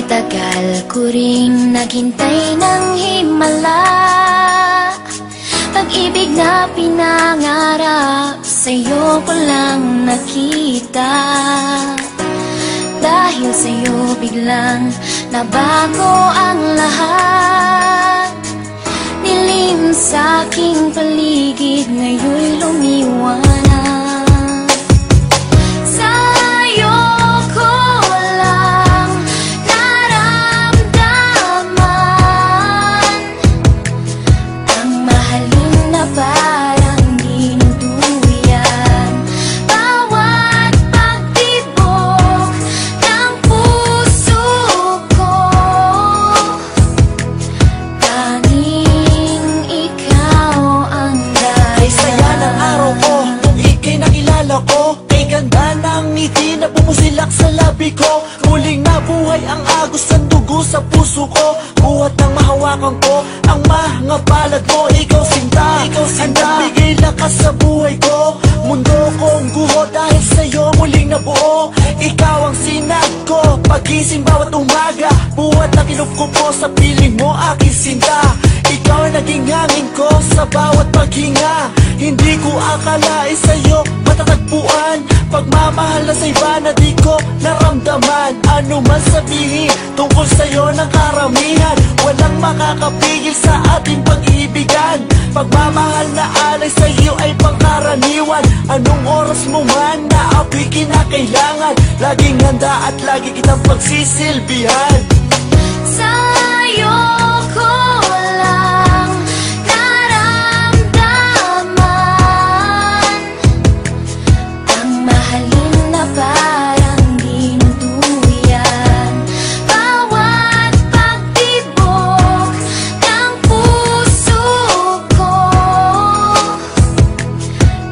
tagal ko ring naghintay ng himala, pag-ibig na pinangarap sa'yo ko lang nakita. Dahil sa'yo biglang nabago ang lahat, nilim sa'king paligid ngayon'y lumiwanag. Pumusilak sa labi ko, muling nabuhay ang agos ng dugo sa puso ko. Buhat ng mahawakan ko ang mga palad mo. Ikaw sinta, ang nagbigay lakas sa buhay ko. Mundo kong guho dahil sa'yo muling nabuo. Ikaw ang sinag ko, pagising bawat umaga. Buhat na kinup ko po sa piling mo aking sinta. Ikaw ang naging hangin ko sa bawat paghinga. Hindi ko akalain sa'yo matatagpuan pagmamahal na sa iba na di ko naramdaman. Ano man sabihin tungkol sa'yo ng karamihan, walang makakapigil sa ating pag-ibigan. Pagmamahal na alay sa'yo ay pangkaraniwan. Anong oras mo man na ako'y kinakailangan, laging handa at lagi kitang pagsisilbihan. Sa'yo ko lang naramdaman ang mahalin na parang dinuduyan. Bawat pagtibok ng puso ko,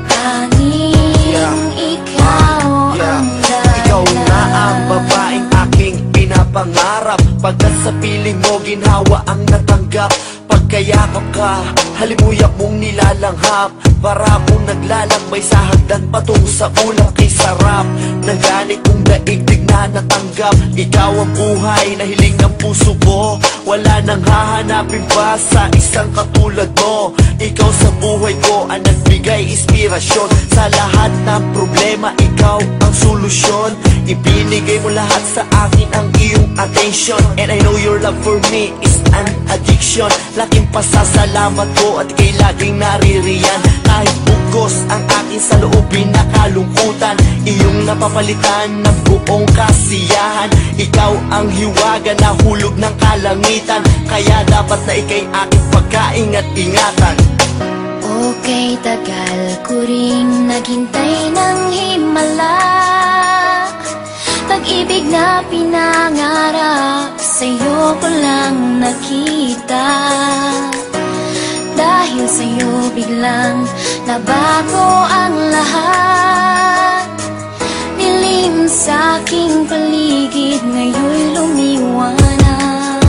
tanging ikaw ang dahilan. Ikaw na ang babaeng aking pinapangarap. Pagkat sa piling mo ginhawa ang natanggap. Pagkayakap ka, halimuyak mong nilalanghap. Para akong naglalakbay sa hagdan patungo sa ulap kay sarap. Nangganit kong daigdig na natanggap. Ikaw ang buhay na hiling ng puso ko. Wala nang hahanapin pa sa isang katulad mo. Ikaw sa buhay ko ang nagbigay inspirasyon. Sa lahat ng problema, ikaw ang solusyon. Ibinigay mo lahat sa akin ang iyong attention. And I know your love for me is an addiction. Laking pasasalamat ko at ika'y laging naririyan. Kahit bugos ang aking saloobin na kalungkutan, iyong napapalitan ng buong kasiyahan. Ikaw ang hiwaga na hulog ng kalangitan, kaya dapat na ika'y aking pagkaingat-ingatan. Okay, tagal ko ring naghintay ng himala, pag-ibig na pinangarap sa'yo ko lang nakita. Dahil sa'yo biglang nabago ang lahat, nilim sa'king paligid ngayon'y lumiwanag.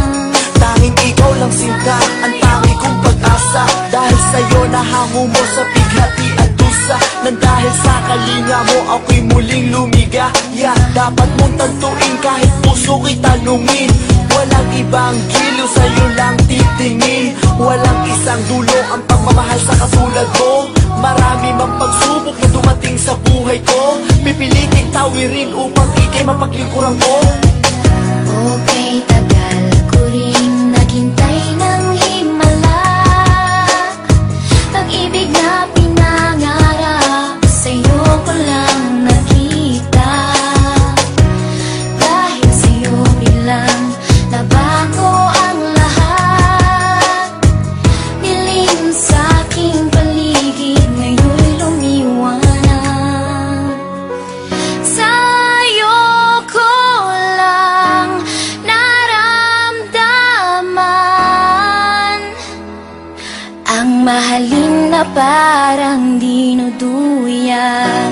Tanging ikaw lang sinta, ang tangi kong pag-asa. Dahil sa'yo nahango mo sa bighati at dusa. Nang dahil sa kalinga mo ako'y muling lumigaya. Dapat mong tantuin kahit puso ko'y tanungin. Walang ibang giliw, sa'yo lang titingin. Walang isang dulo ang pagmamahal sa katulad mo. Marami mang pagsubok na dumating sa buhay ko, pipiliting tawirin upang ika'y mapaglingkuran ko. Okay, tagal ko ring naghintay ng himala, pag-ibig na pinangarap sa'yo ko lang nakita. Dahil sa'yo biglang nabago ang lahat, nilim sa'king paligid ngayon'y lumiwanag. Sa'yo ko lang naramdaman ang mahalin na parang dinuduyan.